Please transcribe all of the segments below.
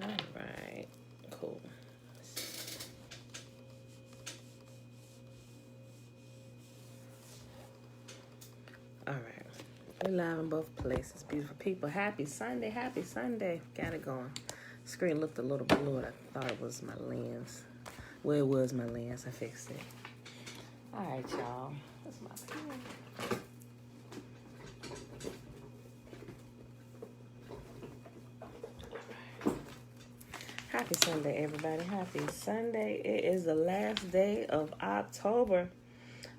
All right, cool. All right, we're live in both places. Beautiful people. Happy Sunday, happy Sunday. Got it going. Screen looked a little blue and I thought it was my lens. Well, it was my lens. I fixed it. All right, y'all. That's my pen. Happy Sunday, everybody. Happy Sunday. It is the last day of October.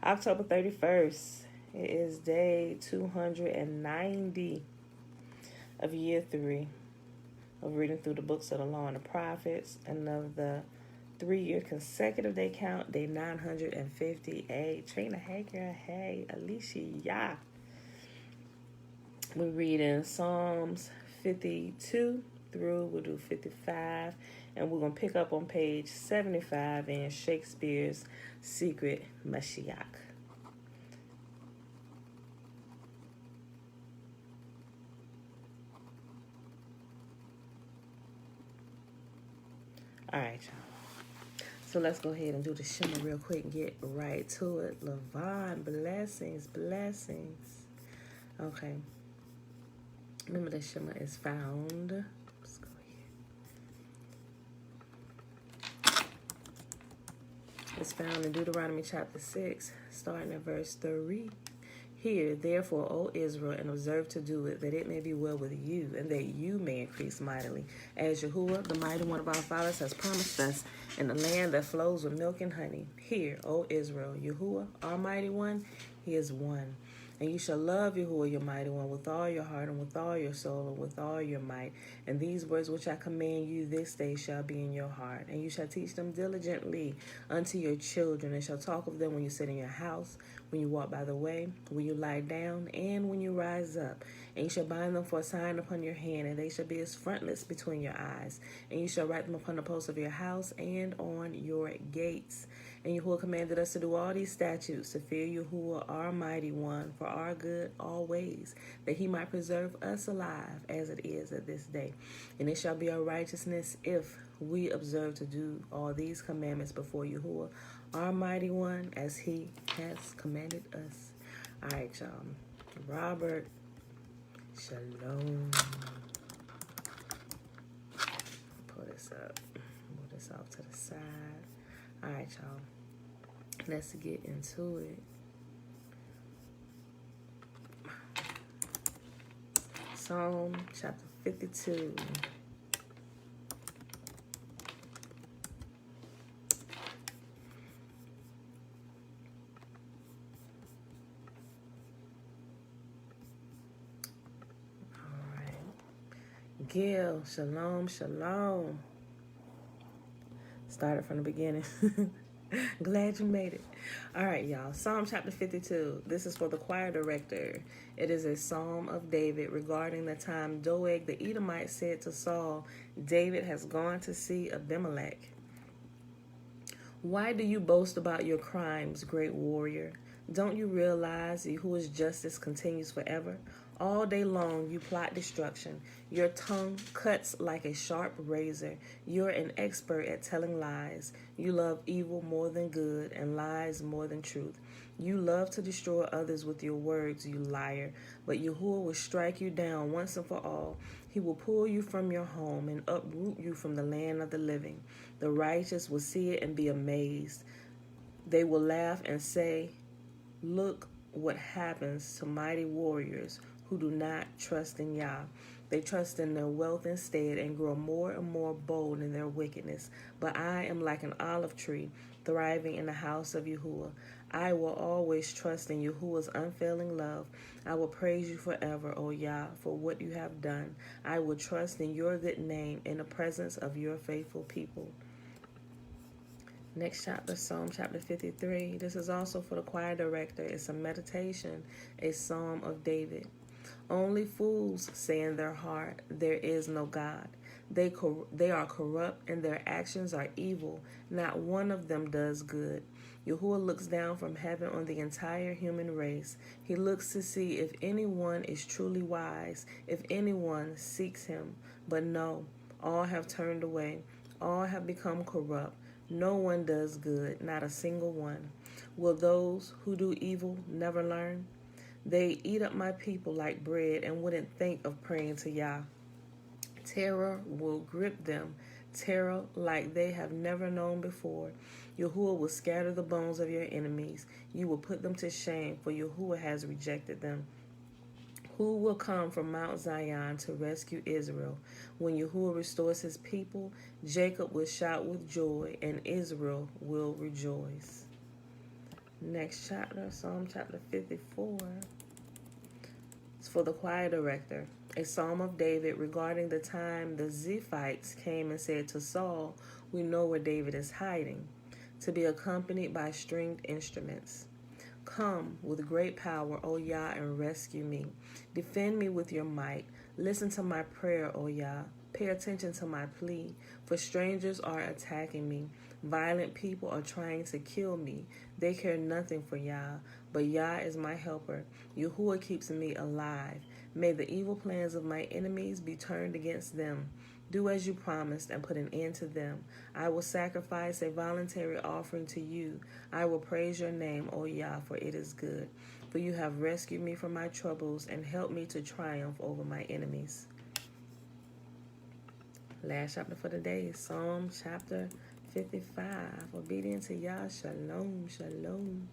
October 31st. It is day 290 of year 3 of reading through the books of the Law and the Prophets, and of the 3-year consecutive day count, day 958. Trina, hey girl, hey. Alicia, yeah. We read in Psalms 52 through, we'll do 55, and we're going to pick up on page 75 in Shakespeare's Secret Mashiach. All right, y'all. So let's go ahead and do the shimmer real quick and get right to it. Levon, blessings, blessings. Okay. Remember the shimmer is found. Let's go here. It's found in Deuteronomy chapter 6, starting at verse 3. Hear, therefore, O Israel, and observe to do it, that it may be well with you, and that you may increase mightily, as Yahuwah, the mighty one of our fathers, has promised us, in the land that flows with milk and honey. Hear, O Israel, Yahuwah, our mighty one, he is one. And you shall love Yahuwah, your mighty one, with all your heart, and with all your soul, and with all your might. And these words which I command you this day shall be in your heart. And you shall teach them diligently unto your children, and shall talk of them when you sit in your house, when you walk by the way, when you lie down, and when you rise up. And you shall bind them for a sign upon your hand, and they shall be as frontlets between your eyes. And you shall write them upon the posts of your house and on your gates. And Yahuwah commanded us to do all these statutes, to fear Yahuwah, our mighty one, for our good always, that he might preserve us alive as it is at this day. And it shall be our righteousness if we observe to do all these commandments before Yahuwah, our mighty one, as he has commanded us. All right, y'all. Robert, shalom. Pull this up. Move this off to the side. All right, y'all. Let's get into it. Psalm chapter 52. All right. Gil, shalom, shalom. Started from the beginning. Glad you made it. All right, y'all. Psalm chapter 52. This is for the choir director. It is a psalm of David regarding the time Doeg the Edomite said to Saul, David has gone to see Abimelech. Why do you boast about your crimes, great warrior? Don't you realize Yahuwah's justice continues forever? All day long you plot destruction. Your tongue cuts like a sharp razor. You're an expert at telling lies. You love evil more than good and lies more than truth. You love to destroy others with your words, you liar. But Yahuwah will strike you down once and for all. He will pull you from your home and uproot you from the land of the living. The righteous will see it and be amazed. They will laugh and say, look what happens to mighty warriors who do not trust in Yah. They trust in their wealth instead and grow more and more bold in their wickedness. But I am like an olive tree thriving in the house of Yahuwah. I will always trust in Yahuwah's unfailing love. I will praise you forever, O Yah, for what you have done. I will trust in your good name in the presence of your faithful people. Next chapter, Psalm chapter 53. This is also for the choir director. It's a meditation, a psalm of David. Only fools say in their heart, there is no God. They are corrupt and their actions are evil. Not one of them does good. Yahuwah looks down from heaven on the entire human race. He looks to see if anyone is truly wise, if anyone seeks him. But no, All have turned away. All have become corrupt. No one does good, not a single one. Will those who do evil never learn? They eat up my people like bread and wouldn't think of praying to Yah. Terror will grip them, terror like they have never known before. Yahuwah will scatter the bones of your enemies. You will put them to shame, for Yahuwah has rejected them. Who will come from Mount Zion to rescue Israel? When Yahuwah restores his people, Jacob will shout with joy, and Israel will rejoice. Next chapter, Psalm chapter 54. It's for the choir director. A psalm of David regarding the time the Ziphites came and said to Saul, "We know where David is hiding," to be accompanied by stringed instruments. Come with great power, O Yah, and rescue me. Defend me with your might. Listen to my prayer, O Yah. Pay attention to my plea, for strangers are attacking me. Violent people are trying to kill me. They care nothing for Yah, but Yah is my helper. Yahuwah keeps me alive. May the evil plans of my enemies be turned against them. Do as you promised and put an end to them. I will sacrifice a voluntary offering to you. I will praise your name, O Yah, for it is good. For you have rescued me from my troubles and helped me to triumph over my enemies. Last chapter for the day is Psalm chapter 55. Obedient to Yah, shalom, shalom.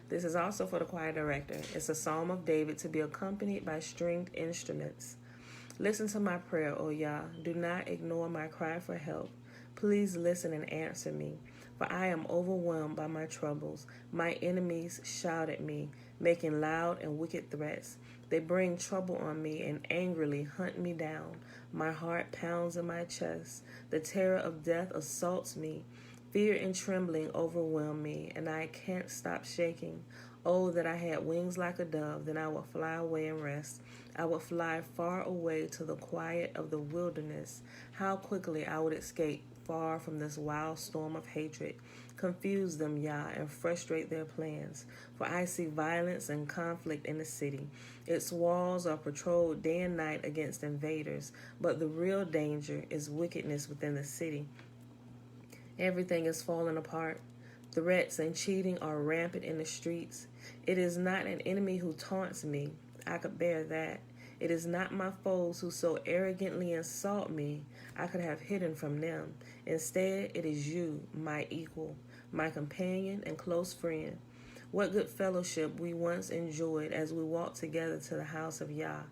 This is also for the choir director. It's a psalm of David to be accompanied by stringed instruments. Listen to my prayer, O Yah. Do not ignore my cry for help. Please listen and answer me, for I am overwhelmed by my troubles. My enemies shout at me, making loud and wicked threats. They bring trouble on me and angrily hunt me down. My heart pounds in my chest. The terror of death assaults me. Fear and trembling overwhelm me, and I can't stop shaking. Oh, that I had wings like a dove, then I would fly away and rest. I would fly far away to the quiet of the wilderness. How quickly I would escape far from this wild storm of hatred. Confuse them, Yah, and frustrate their plans. For I see violence and conflict in the city. Its walls are patrolled day and night against invaders, but the real danger is wickedness within the city. Everything is falling apart. Threats and cheating are rampant in the streets. It is not an enemy who taunts me. I could bear that. It is not my foes who so arrogantly insult me. I could have hidden from them. Instead, it is you, my equal, my companion and close friend. What good fellowship we once enjoyed as we walked together to the house of Yah.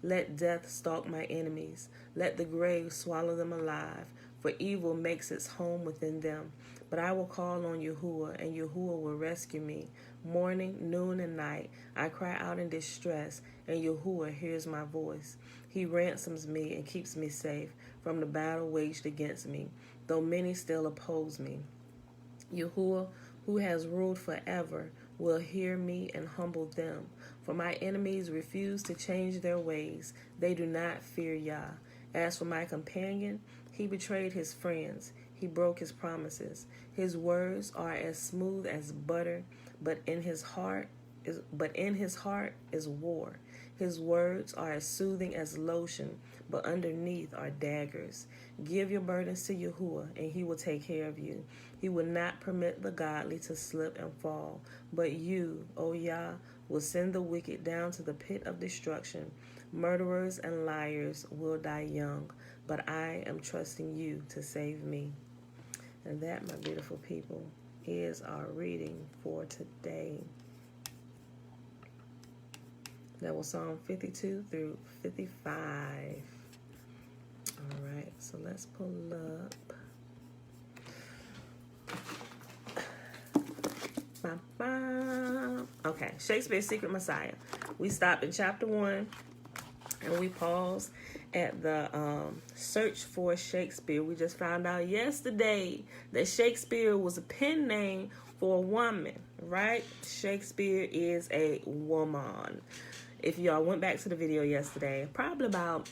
Let death stalk my enemies. Let the grave swallow them alive, for evil makes its home within them. But I will call on Yahuwah, and Yahuwah will rescue me. Morning, noon, and night, I cry out in distress, and Yahuwah hears my voice. He ransoms me and keeps me safe from the battle waged against me, though many still oppose me. Yahuwah, who has ruled forever, will hear me and humble them. For my enemies refuse to change their ways. They do not fear Yah. As for my companion, he betrayed his friends. He broke his promises. His words are as smooth as butter, but in his heart is war. His words are as soothing as lotion, but underneath are daggers. Give your burdens to Yahuwah, and he will take care of you. He will not permit the godly to slip and fall, but you, O Yah, will send the wicked down to the pit of destruction. Murderers and liars will die young, but I am trusting you to save me. And that, my beautiful people, is our reading for today. That was Psalm 52 through 55. All right, so let's pull up. Okay, Shakespeare's Secret Messiah. We stopped in chapter 1, and we paused at the search for Shakespeare. We just found out yesterday that Shakespeare was a pen name for a woman, right? Shakespeare is a woman. If y'all went back to the video yesterday, probably about,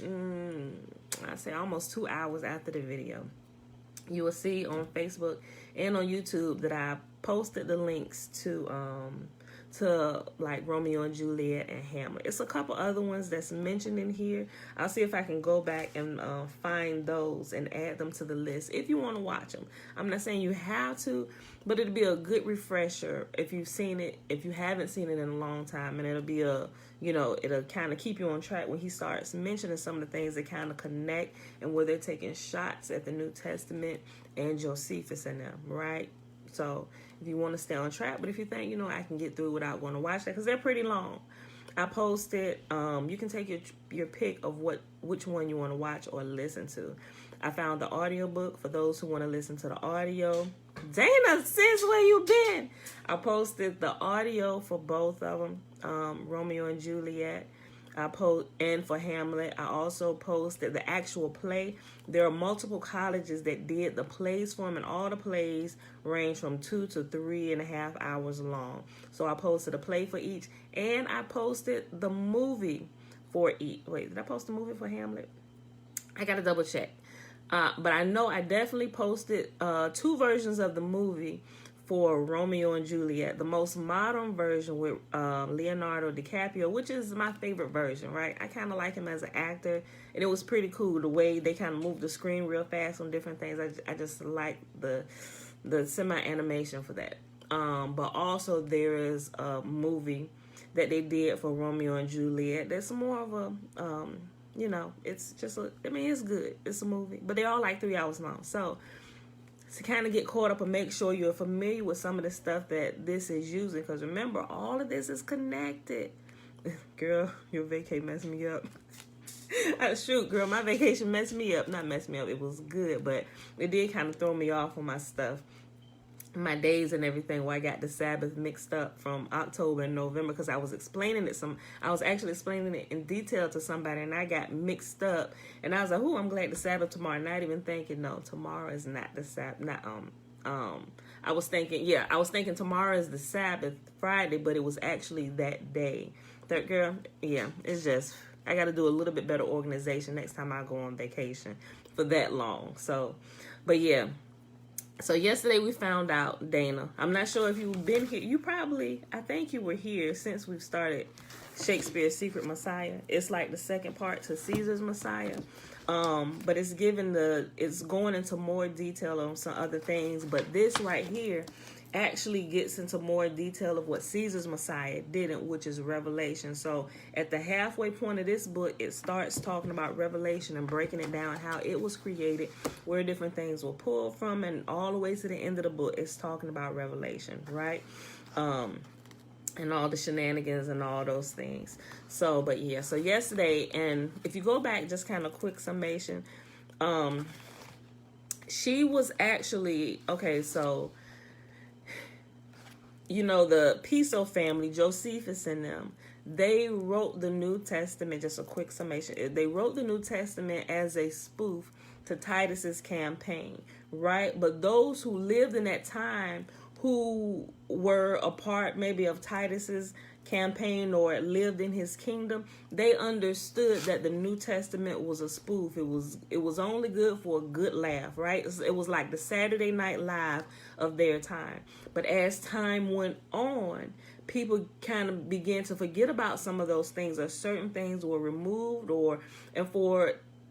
I'd say almost 2 hours after the video, you will see on Facebook and on YouTube that I posted the links to to like Romeo and Juliet and Hamlet. It's a couple other ones that's mentioned in here. I'll see if I can go back and find those and add them to the list if you want to watch them. I'm not saying you have to, but it'll be a good refresher if you've seen it, if you haven't seen it in a long time, and it'll be a, you know, it'll kind of keep you on track when he starts mentioning some of the things that kind of connect and where they're taking shots at the New Testament and Josephus and them, right? So if you want to stay on track, but if you think, you know, I can get through without going to watch that, because they're pretty long. I posted, you can take your pick of which one you want to watch or listen to. I found the audiobook for those who want to listen to the audio. Dana, sis, where you been? I posted the audio for both of them, Romeo and Juliet. And for Hamlet, I also posted the actual play. There are multiple colleges that did the plays for him, and all the plays range from 2 to 3.5 hours long. So I posted a play for each, and I posted the movie for each. Wait, did I post the movie for Hamlet? I gotta double check. But I know I definitely posted 2 versions of the movie for Romeo and Juliet, the most modern version with Leonardo DiCaprio, which is my favorite version, right? I kind of like him as an actor, and it was pretty cool the way they kind of moved the screen real fast on different things. I just like the semi-animation for that. But also there is a movie that they did for Romeo and Juliet. There's more of a, you know, it's just, it's good. It's a movie, but they're all like 3 hours long. So to kind of get caught up and make sure you're familiar with some of the stuff that this is using. Because remember, all of this is connected. Girl, your vacay messed me up. Shoot, girl, my vacation messed me up. Not messed me up. It was good, but it did kind of throw me off on my stuff. My days and everything, where I got the Sabbath mixed up from October and November, because I was explaining it I was actually explaining it in detail to somebody, and I got mixed up, and I was like, "Oh, I'm glad the Sabbath tomorrow." Not even thinking, no, tomorrow is not the Sabbath. I was thinking tomorrow is the Sabbath, Friday, but it was actually that day. That girl, yeah, it's just I got to do a little bit better organization next time I go on vacation for that long. So, but yeah. So yesterday we found out, Dana, I'm not sure if you've been here. You probably, I think you were here since we've started Shakespeare's Secret Messiah. It's like the second part to Caesar's Messiah. But it's going into more detail on some other things. But this right here actually gets into more detail of what Caesar's Messiah didn't, which is Revelation. So at the halfway point of this book, it starts talking about Revelation and breaking it down, how it was created, where different things were pulled from, and all the way to the end of the book, it's talking about Revelation, right? And all the shenanigans and all those things. So, but yeah, so yesterday, and if you go back, just kind of quick summation, she was actually, okay, so you know, the Piso family, Josephus and them, they wrote the New Testament, just a quick summation. They wrote the New Testament as a spoof to Titus's campaign, right? But those who lived in that time, who were a part maybe of Titus's campaign or lived in his kingdom, they understood that the New Testament was a spoof. It was only good for a good laugh, right? It was like the Saturday Night Live of their time. But as time went on, people kind of began to forget about some of those things, or certain things were removed,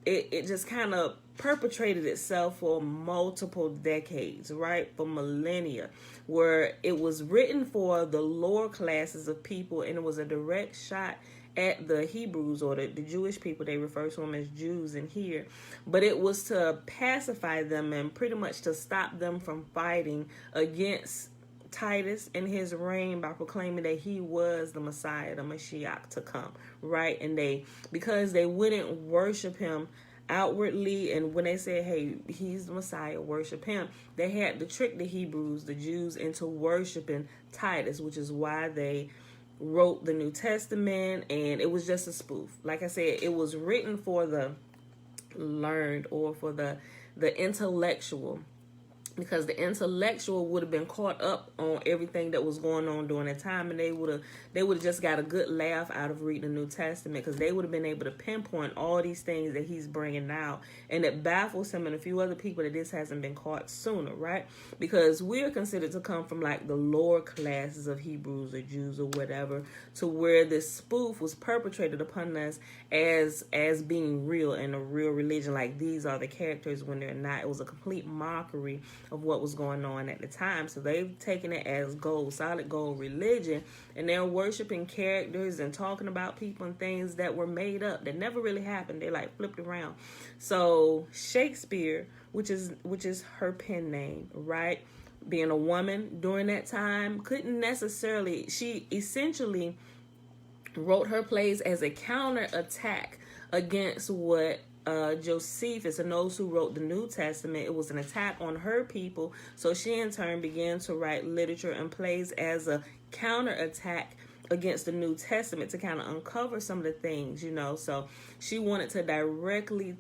it just kind of perpetrated itself for multiple decades, right? For millennia, where it was written for the lower classes of people, and it was a direct shot at the Hebrews, or the Jewish people. They refer to them as Jews in here. But it was to pacify them and pretty much to stop them from fighting against Titus and his reign by proclaiming that he was the Messiah, the Mashiach to come, right? And because they wouldn't worship him outwardly, and when they said, hey, he's the Messiah, worship him, they had to trick the Hebrews, the Jews, into worshiping Titus, which is why they wrote the New Testament. And it was just a spoof. Like I said, it was written for the learned, or for the intellectual. because the intellectual would have been caught up on everything that was going on during that time, and they would have just got a good laugh out of reading the New Testament, because they would have been able to pinpoint all these things that he's bringing out, and it baffles him and a few other people that this hasn't been caught sooner, right? Because we're considered to come from like the lower classes of Hebrews or Jews or whatever, to where this spoof was perpetrated upon us as being real and a real religion, like these are the characters when they're not. It was a complete mockery of what was going on at the time. So they've taken it as gold, solid gold religion, and they're worshiping characters and talking about people and things that were made up, that never really happened. They like flipped around. So Shakespeare, which is her pen name, right? Being a woman during that time, couldn't necessarily, she essentially wrote her plays as a counterattack against what Josephus and those who wrote the New Testament. It was an attack on her people, so she in turn began to write literature and plays as a counterattack against the New Testament to kind of uncover some of the things, so she wanted to directly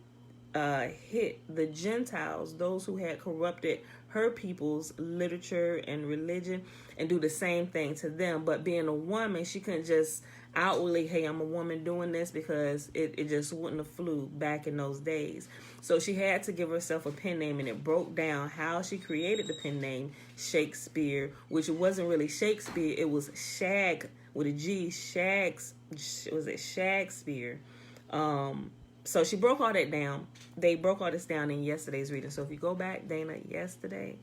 hit the Gentiles, those who had corrupted her people's literature and religion, and do the same thing to them. But being a woman, she couldn't just outwardly, hey, I'm a woman doing this, because it just wouldn't have flew back in those days. So she had to give herself a pen name, and it broke down how she created the pen name Shakespeare, which wasn't really Shakespeare, it was Shag with a G, Shakespeare. So she broke all that down. They broke all this down in yesterday's reading. So if you go back, Dana, yesterday,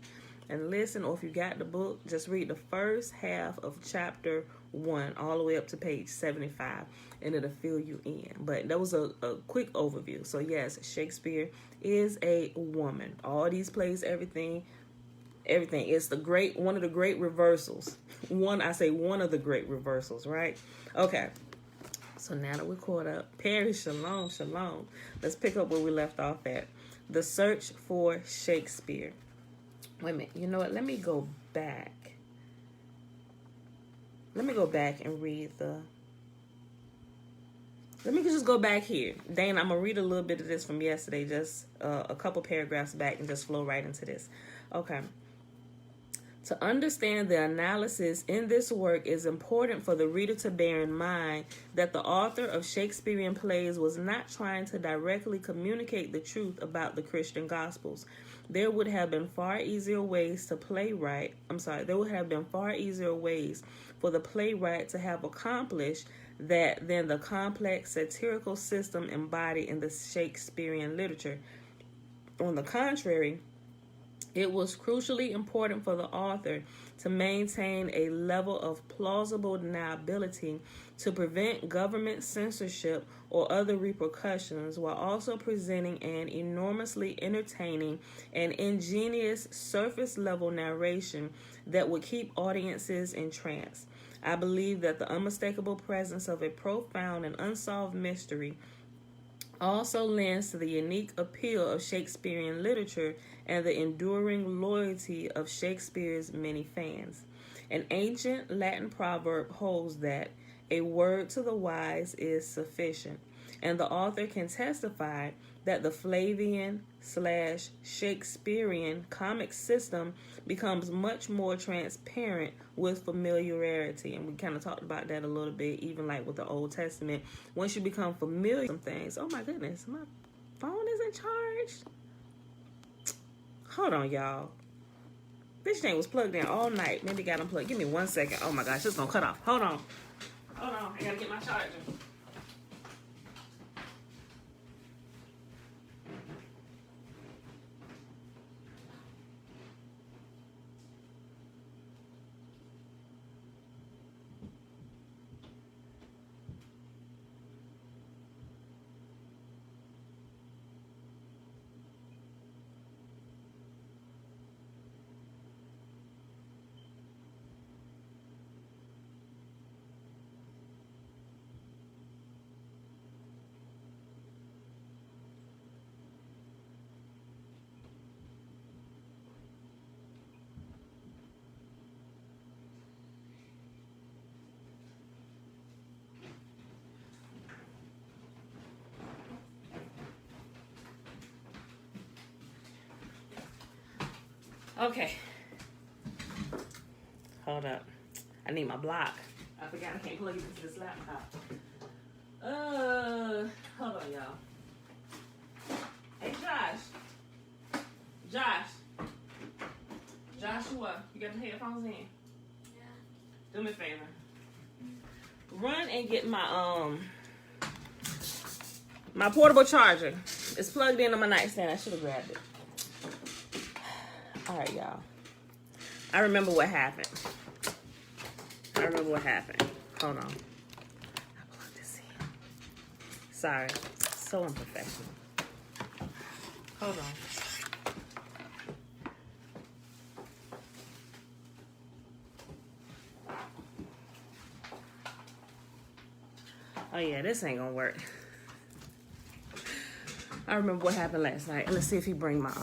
and listen, or if you got the book, just read the first half of chapter 1 all the way up to page 75, and it'll fill you in. But that was a quick overview. So yes, Shakespeare is a woman. All these plays, everything. It's one of the great reversals. One of the great reversals, right? Okay. So now that we're caught up, Perry, shalom, shalom. Let's pick up where we left off at. The search for Shakespeare. Wait a minute. You know what? Let me go back. And read Let me just go back here. Dana, I'm going to read a little bit of this from yesterday, just a couple paragraphs back, and just flow right into this. Okay. To understand the analysis in this work, is important for the reader to bear in mind that the author of Shakespearean plays was not trying to directly communicate the truth about the Christian Gospels. There would have been far easier ways for the playwright to have accomplished that than the complex satirical system embodied in the Shakespearean literature. On the contrary, it was crucially important for the author to maintain a level of plausible deniability to prevent government censorship or other repercussions, while also presenting an enormously entertaining and ingenious surface-level narration that would keep audiences entranced. I believe that the unmistakable presence of a profound and unsolved mystery also lends to the unique appeal of Shakespearean literature and the enduring loyalty of Shakespeare's many fans. An ancient Latin proverb holds that a word to the wise is sufficient, and the author can testify that the Flavian/Shakespearean comic system becomes much more transparent with familiarity. And we kind of talked about that a little bit, even like with the Old Testament. Once you become familiar with some things, oh my goodness, my phone isn't charged. Hold on, y'all. This thing was plugged in all night. Maybe it got unplugged. Give me 1 second. Oh my gosh, it's gonna cut off. Hold on. I gotta get my charger. Okay. Hold up. I need my block. I forgot I can't plug it into this laptop. Hold on, y'all. Hey, Joshua, you got the headphones in? Yeah. Do me a favor. Run and get my my portable charger. It's plugged into my nightstand. I should have grabbed it. All right, y'all. I remember what happened. Hold on. I plugged this in. Sorry. So unprofessional. Hold on. Oh yeah, this ain't gonna work. I remember what happened last night. Let's see if he bring my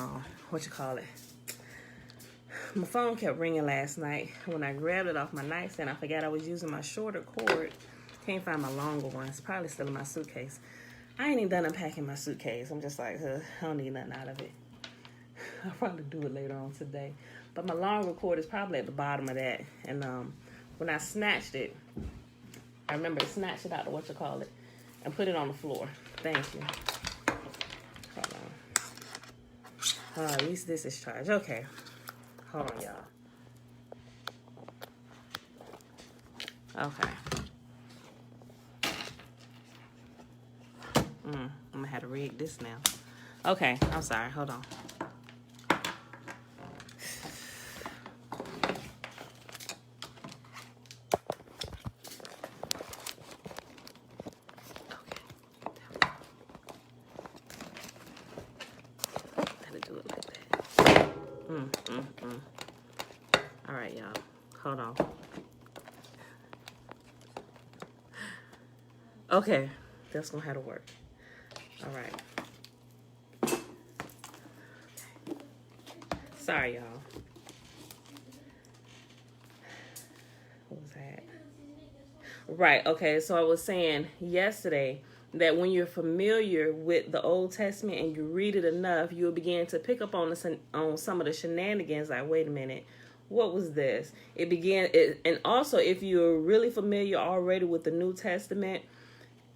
my phone kept ringing last night. When I grabbed it off my nightstand, I forgot I was using my shorter cord. Can't find my longer one. It's probably still in my suitcase. I ain't even done unpacking my suitcase. I'm just like, I don't need nothing out of it. I'll probably do it later on today. But my longer cord is probably at the bottom of that. And when I snatched it, I remember to snatch it out of and put it on the floor. Thank you. Hold on. At least this is charged. Okay. Hold on, y'all. Okay. I'm gonna have to rig this now. Okay, I'm sorry. Hold on. All right, y'all. Hold on. Okay, that's gonna have to work. All right. Sorry, y'all. What was that? Right, okay, so I was saying yesterday that when you're familiar with the Old Testament and you read it enough, you'll begin to pick up on some of the shenanigans. Like, wait a minute, what was this? And also, if you're really familiar already with the New Testament,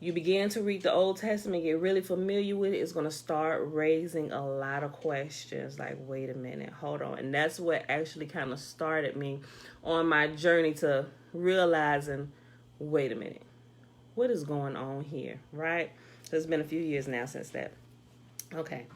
you begin to read the Old Testament, get really familiar with it, it's going to start raising a lot of questions. Like, wait a minute, hold on. And that's what actually kind of started me on my journey to realizing, wait a minute, what is going on here, right? So it's been a few years now since that. Okay.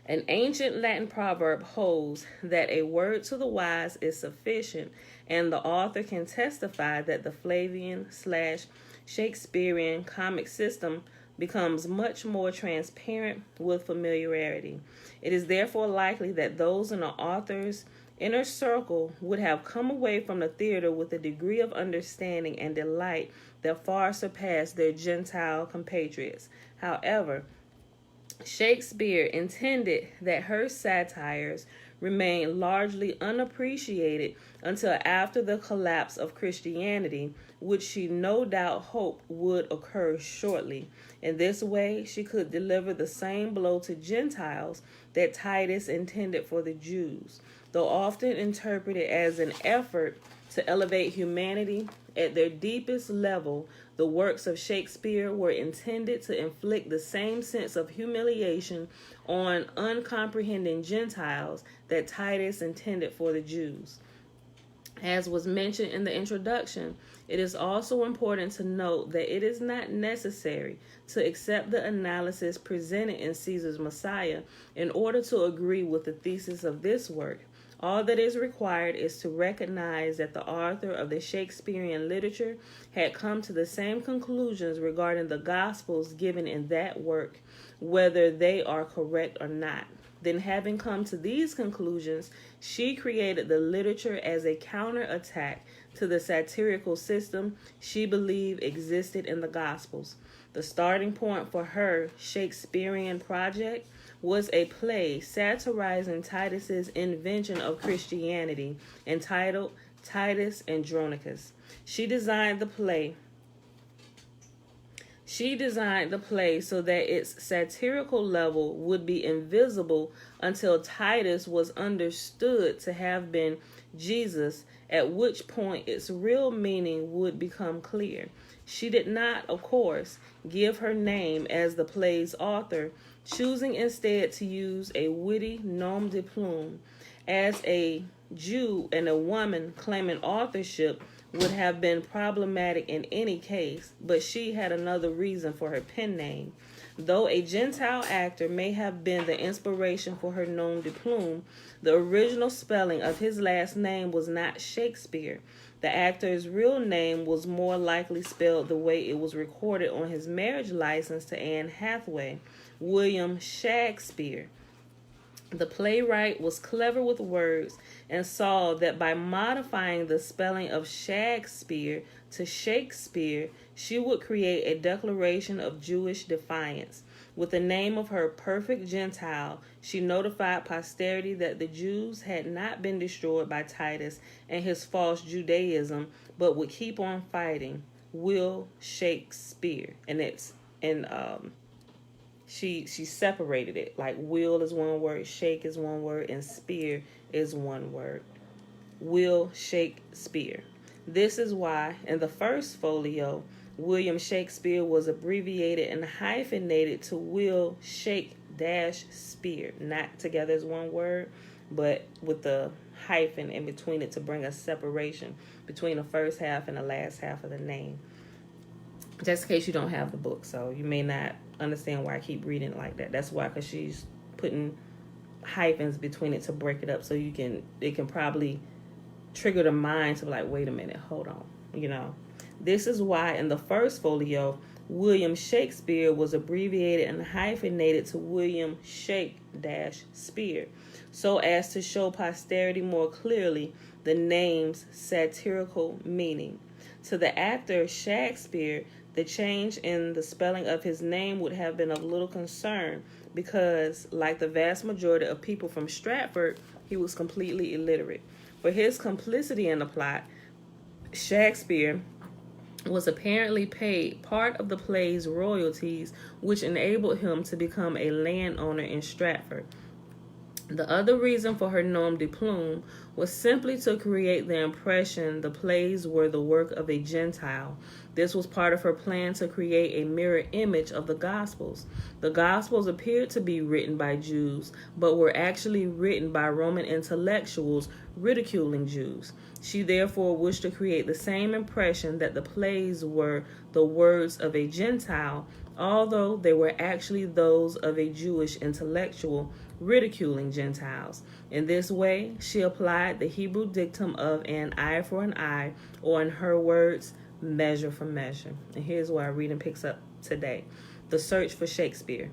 An ancient Latin proverb holds that a word to the wise is sufficient, and the author can testify that the Flavian/Shakespearean comic system becomes much more transparent with familiarity. It is therefore likely that those in the author's inner circle would have come away from the theater with a degree of understanding and delight that far surpassed their Gentile compatriots. However, Shakespeare intended that her satires remain largely unappreciated until after the collapse of Christianity, which she no doubt hoped would occur shortly. In this way, she could deliver the same blow to Gentiles that Titus intended for the Jews. Though often interpreted as an effort to elevate humanity at their deepest level, the works of Shakespeare were intended to inflict the same sense of humiliation on uncomprehending Gentiles that Titus intended for the Jews. As was mentioned in the introduction, it is also important to note that it is not necessary to accept the analysis presented in Caesar's Messiah in order to agree with the thesis of this work. All that is required is to recognize that the author of the Shakespearean literature had come to the same conclusions regarding the Gospels given in that work, whether they are correct or not. Then, having come to these conclusions, she created the literature as a counterattack to the satirical system she believed existed in the Gospels. The starting point for her Shakespearean project was a play satirizing Titus's invention of Christianity entitled Titus Andronicus. She designed the play She designed the play so that its satirical level would be invisible until Titus was understood to have been Jesus, at which point its real meaning would become clear. She did not, of course, give her name as the play's author, choosing instead to use a witty nom de plume. As a Jew and a woman claiming authorship would have been problematic in any case, but she had another reason for her pen name. Though a Gentile actor may have been the inspiration for her nom de plume, the original spelling of his last name was not Shakespeare. The actor's real name was more likely spelled the way it was recorded on his marriage license to Anne Hathaway, William Shakespeare. The playwright was clever with words and saw that by modifying the spelling of Shakespeare to Shakespeare, she would create a declaration of Jewish defiance. With the name of her perfect Gentile, she notified posterity that the Jews had not been destroyed by Titus and his false Judaism, but would keep on fighting. Will Shakespeare. And it's she separated it. Like will is one word, shake is one word, and spear is one word. Will Shakespeare. This is why in the first folio, William Shakespeare was abbreviated and hyphenated to Will Shake-Spear. Not together as one word, but with the hyphen in between it to bring a separation between the first half and the last half of the name. Just in case you don't have the book, so you may not understand why I keep reading it like that. That's why, because she's putting hyphens between it to break it up, so it can probably trigger the mind to be like, wait a minute, hold on, This is why in the first folio, William Shakespeare was abbreviated and hyphenated to William Shake-Spear, so as to show posterity more clearly the name's satirical meaning. To the actor Shakespeare, the change in the spelling of his name would have been of little concern because, like the vast majority of people from Stratford, he was completely illiterate. For his complicity in the plot, Shakespeare was apparently paid part of the play's royalties, which enabled him to become a landowner in Stratford. The other reason for her nom de plume was simply to create the impression the plays were the work of a Gentile. This was part of her plan to create a mirror image of the Gospels. The Gospels appeared to be written by Jews, but were actually written by Roman intellectuals ridiculing Jews. She therefore wished to create the same impression that the plays were the words of a Gentile, although they were actually those of a Jewish intellectual ridiculing Gentiles. In this way, she applied the Hebrew dictum of an eye for an eye, or in her words, measure for measure. And here's where our reading picks up today. The search for Shakespeare.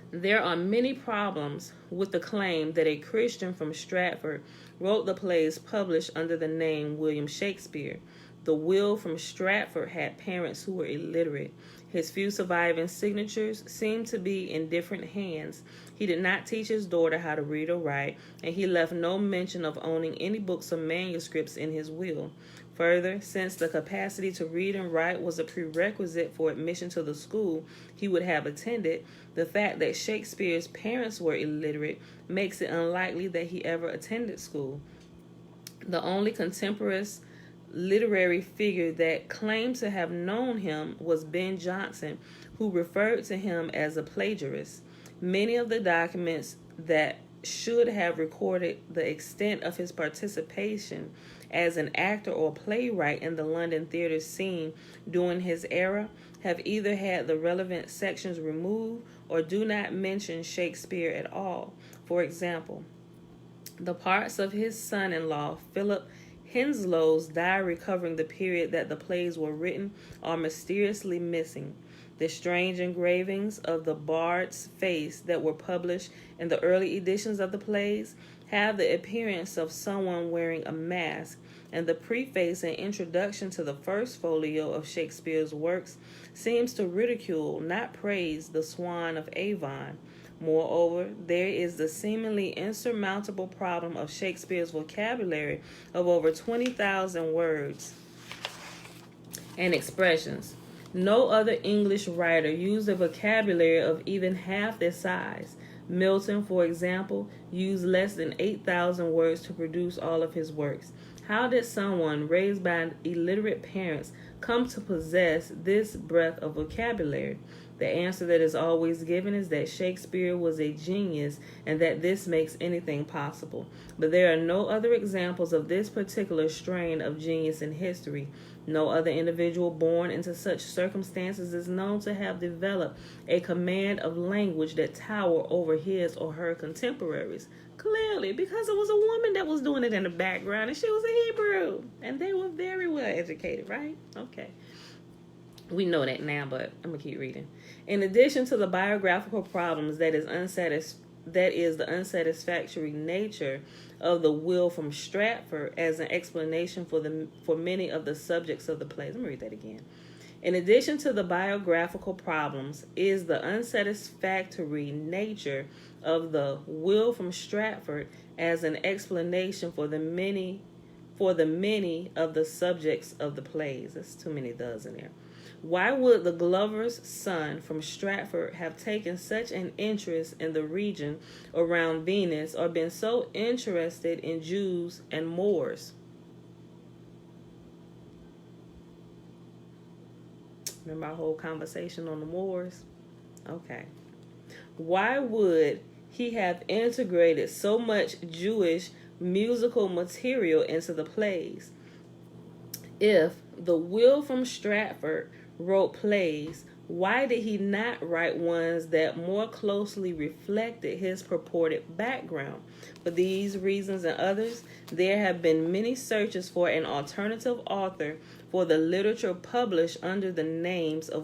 There are many problems with the claim that a Christian from Stratford wrote the plays published under the name William Shakespeare. The Will from Stratford had parents who were illiterate. His few surviving signatures seemed to be in different hands. He did not teach his daughter how to read or write, and he left no mention of owning any books or manuscripts in his will. Further, since the capacity to read and write was a prerequisite for admission to the school he would have attended, the fact that Shakespeare's parents were illiterate makes it unlikely that he ever attended school. The only contemporaneous literary figure that claimed to have known him was Ben Jonson, who referred to him as a plagiarist. Many of the documents that should have recorded the extent of his participation as an actor or playwright in the London theater scene during his era have either had the relevant sections removed or do not mention Shakespeare at all. For example, the parts of his son-in-law, Philip Henslow's diary covering the period that the plays were written are mysteriously missing. The strange engravings of the bard's face that were published in the early editions of the plays have the appearance of someone wearing a mask, and the preface and introduction to the first folio of Shakespeare's works seems to ridicule, not praise, the Swan of Avon. Moreover, there is the seemingly insurmountable problem of Shakespeare's vocabulary of over 20,000 words and expressions. No other English writer used a vocabulary of even half this size. Milton, for example, used less than 8,000 words to produce all of his works. How did someone raised by illiterate parents come to possess this breadth of vocabulary? The answer that is always given is that Shakespeare was a genius and that this makes anything possible. But there are no other examples of this particular strain of genius in history. No other individual born into such circumstances is known to have developed a command of language that towered over his or her contemporaries. Clearly, because it was a woman that was doing it in the background, and she was a Hebrew, and they were very well educated, right? Okay. We know that now, but I'm going to keep reading. In addition to the biographical problems that is the unsatisfactory nature of the will from Stratford as an explanation for many of the subjects of the plays. Let me read that again. In addition to the biographical problems is the unsatisfactory nature of the will from Stratford as an explanation for the many of the subjects of the plays. That's too many does in there. Why would the Glover's son from Stratford have taken such an interest in the region around Venice or been so interested in Jews and Moors? Remember our whole conversation on the Moors? Okay. Why would he have integrated so much Jewish musical material into the plays? If the Will from Stratford wrote plays, why did he not write ones that more closely reflected his purported background? For these reasons and others, there have been many searches for an alternative author for the literature published under the name of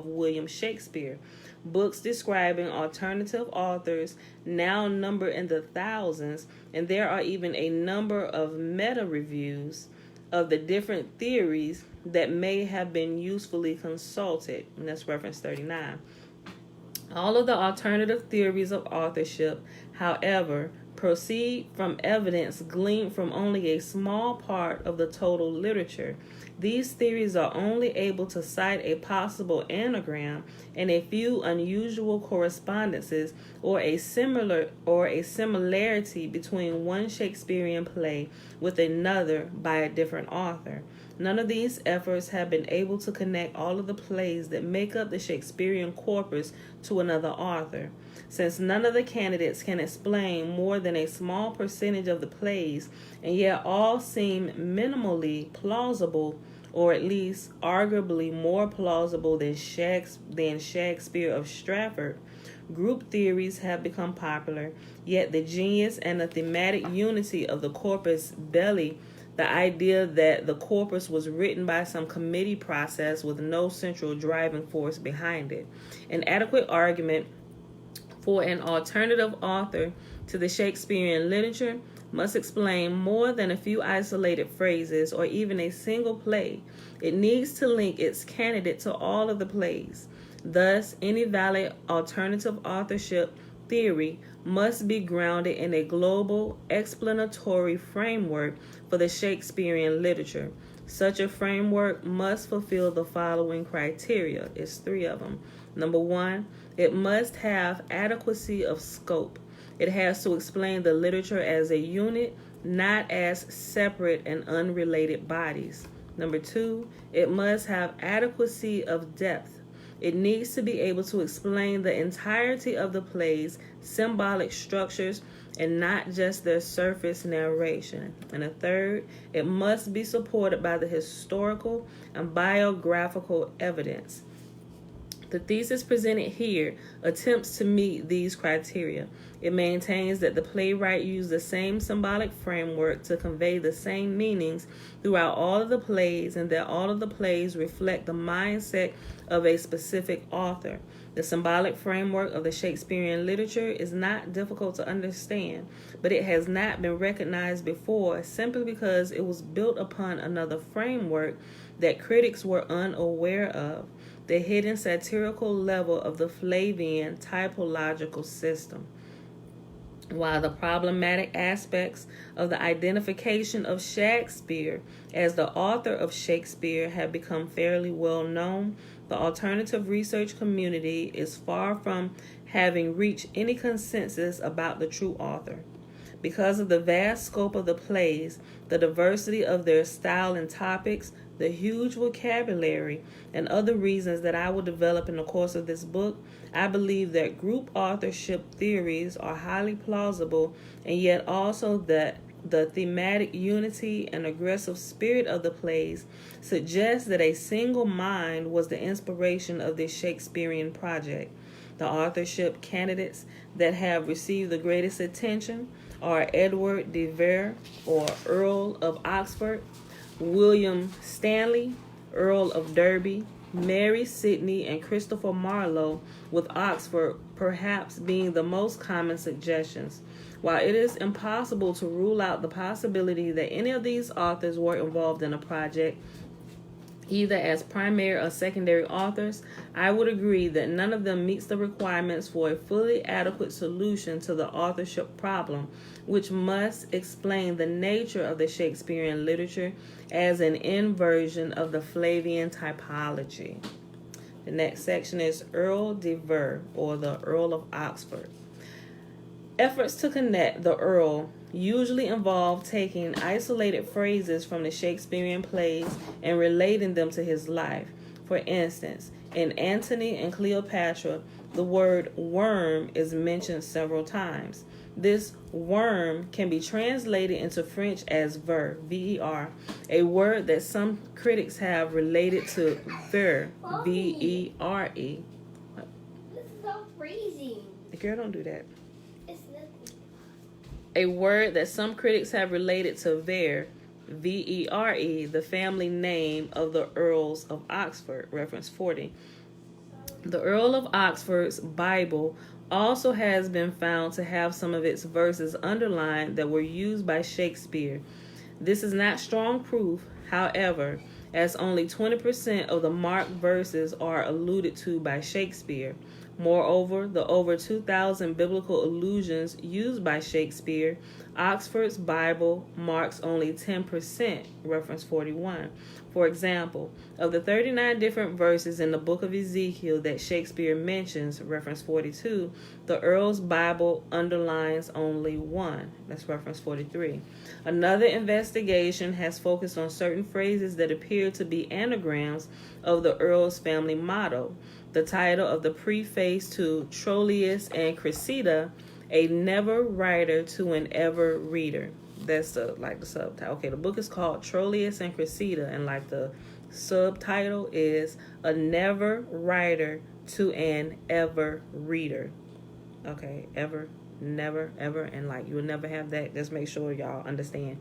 William Shakespeare. Books describing alternative authors now number in the thousands, and there are even a number of meta-reviews of the different theories that may have been usefully consulted. And that's reference 39. All of the alternative theories of authorship, however, proceed from evidence gleaned from only a small part of the total literature. These theories are only able to cite a possible anagram and a few unusual correspondences or a similarity between one Shakespearean play with another by a different author. None of these efforts have been able to connect all of the plays that make up the Shakespearean corpus to another author. Since none of the candidates can explain more than a small percentage of the plays, and yet all seem minimally plausible, or at least arguably more plausible than Shakespeare of Stratford, group theories have become popular, yet the genius and the thematic unity of the corpus belly the idea that the corpus was written by some committee process with no central driving force behind it. An adequate argument for an alternative author to the Shakespearean literature must explain more than a few isolated phrases or even a single play. It needs to link its candidate to all of the plays. Thus, any valid alternative authorship theory must be grounded in a global explanatory framework for the Shakespearean literature. Such a framework must fulfill the following criteria. It's 3 of them. Number 1, it must have adequacy of scope. It has to explain the literature as a unit, not as separate and unrelated bodies. Number 2, it must have adequacy of depth. It needs to be able to explain the entirety of the play's symbolic structures and not just their surface narration. And a third, it must be supported by the historical and biographical evidence. The thesis presented here attempts to meet these criteria. It maintains that the playwright used the same symbolic framework to convey the same meanings throughout all of the plays, and that all of the plays reflect the mindset of a specific author. The symbolic framework of the Shakespearean literature is not difficult to understand, but it has not been recognized before simply because it was built upon another framework that critics were unaware of, the hidden satirical level of the Flavian typological system. While the problematic aspects of the identification of Shakespeare as the author of Shakespeare have become fairly well known, the alternative research community is far from having reached any consensus about the true author. Because of the vast scope of the plays, the diversity of their style and topics, the huge vocabulary, and other reasons that I will develop in the course of this book, I believe that group authorship theories are highly plausible, and yet also that the thematic unity and aggressive spirit of the plays suggests that a single mind was the inspiration of this Shakespearean project. The authorship candidates that have received the greatest attention are Edward de Vere, or Earl of Oxford, William Stanley, Earl of Derby, Mary Sidney, and Christopher Marlowe, with Oxford perhaps being the most common suggestions. While it is impossible to rule out the possibility that any of these authors were involved in a project, either as primary or secondary authors, I would agree that none of them meets the requirements for a fully adequate solution to the authorship problem, which must explain the nature of the Shakespearean literature as an inversion of the Flavian typology. The next section is Earl de Vere, or the Earl of Oxford. Efforts to connect the Earl usually involve taking isolated phrases from the Shakespearean plays and relating them to his life. For instance, in Antony and Cleopatra, the word worm is mentioned several times. This worm can be translated into French as ver, V-E-R, a word that some critics have related to ver, V-E-R-E. This is so freezing. Girl, don't do that. It's nothing. A word that some critics have related to Vere, V-E-R-E, the family name of the Earls of Oxford, reference 40. The Earl of Oxford's Bible also has been found to have some of its verses underlined that were used by Shakespeare. This is not strong proof, however, as only 20% of the marked verses are alluded to by Shakespeare. Moreover, the over 2,000 biblical allusions used by Shakespeare, Oxford's Bible marks only 10%, reference 41. For example, of the 39 different verses in the book of Ezekiel that Shakespeare mentions, reference 42, the Earl's Bible underlines only one, that's reference 43. Another investigation has focused on certain phrases that appear to be anagrams of the Earl's family motto. The title of the preface to Troilus and Cressida, a never writer to an ever reader. That's the subtitle. Okay, the book is called Troilus and Cressida, and the subtitle is a never writer to an ever reader. Okay, ever, never, ever, and you'll never have that. Just make sure y'all understand.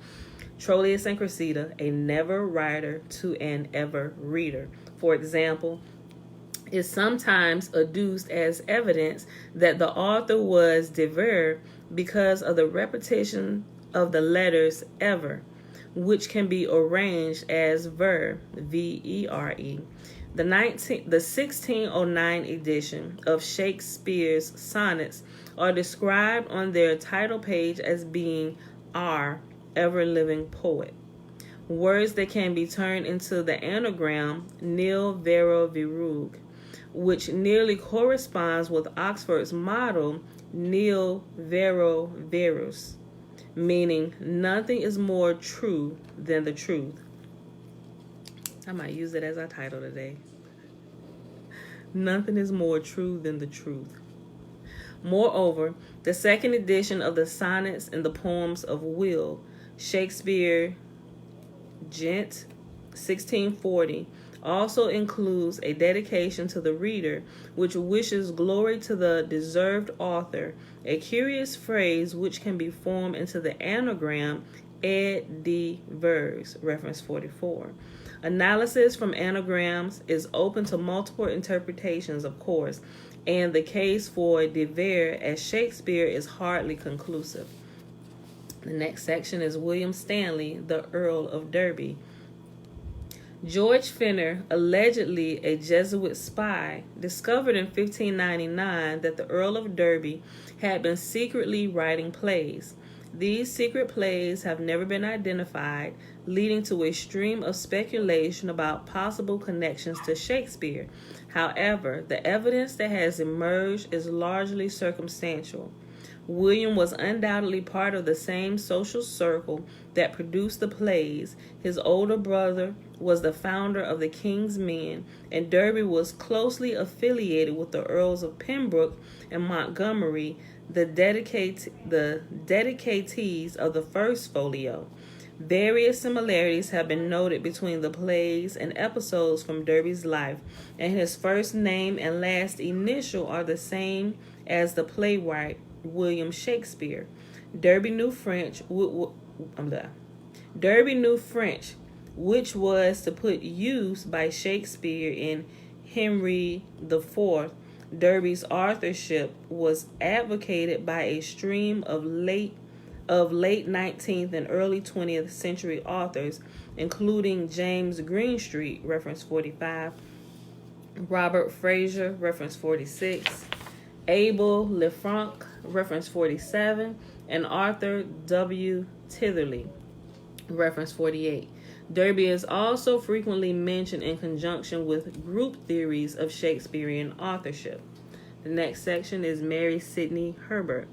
Troilus and Cressida, a never writer to an ever reader. For example, is sometimes adduced as evidence that the author was de Vere because of the repetition of the letters ever, which can be arranged as ver, V-E-R-E. The 1609 edition of Shakespeare's sonnets are described on their title page as being our ever-living poet. Words that can be turned into the anagram nil vero virug, which nearly corresponds with Oxford's motto nil vero verus, meaning nothing is more true than the truth. I might use it as our title today. Nothing is more true than the truth. Moreover, the second edition of the sonnets and the poems of Will, Shakespeare, Gent, 1640, also includes a dedication to the reader, which wishes glory to the deserved author, a curious phrase which can be formed into the anagram et de vers, reference 44. Analysis from anagrams is open to multiple interpretations, of course, and the case for de Vere as Shakespeare is hardly conclusive. The next section is William Stanley, the Earl of Derby. George Finner, allegedly a Jesuit spy, discovered in 1599 that the Earl of Derby had been secretly writing plays. These secret plays have never been identified, leading to a stream of speculation about possible connections to Shakespeare. However, the evidence that has emerged is largely circumstantial. William was undoubtedly part of the same social circle that produced the plays. His older brother was the founder of the King's Men, and Derby was closely affiliated with the Earls of Pembroke and Montgomery, the dedicatees of the First Folio. Various similarities have been noted between the plays and episodes from Derby's life, and his first name and last initial are the same as the playwright William Shakespeare. Derby knew French, which was to put use by Shakespeare in Henry IV. Derby's authorship was advocated by a stream of late 19th and early 20th century authors, including James Greenstreet, reference 45, Robert Fraser, reference 46, Abel Lefranc, reference 47, and Arthur W. Titherley, reference 48. Derby is also frequently mentioned in conjunction with group theories of Shakespearean authorship. The next section is Mary Sidney Herbert.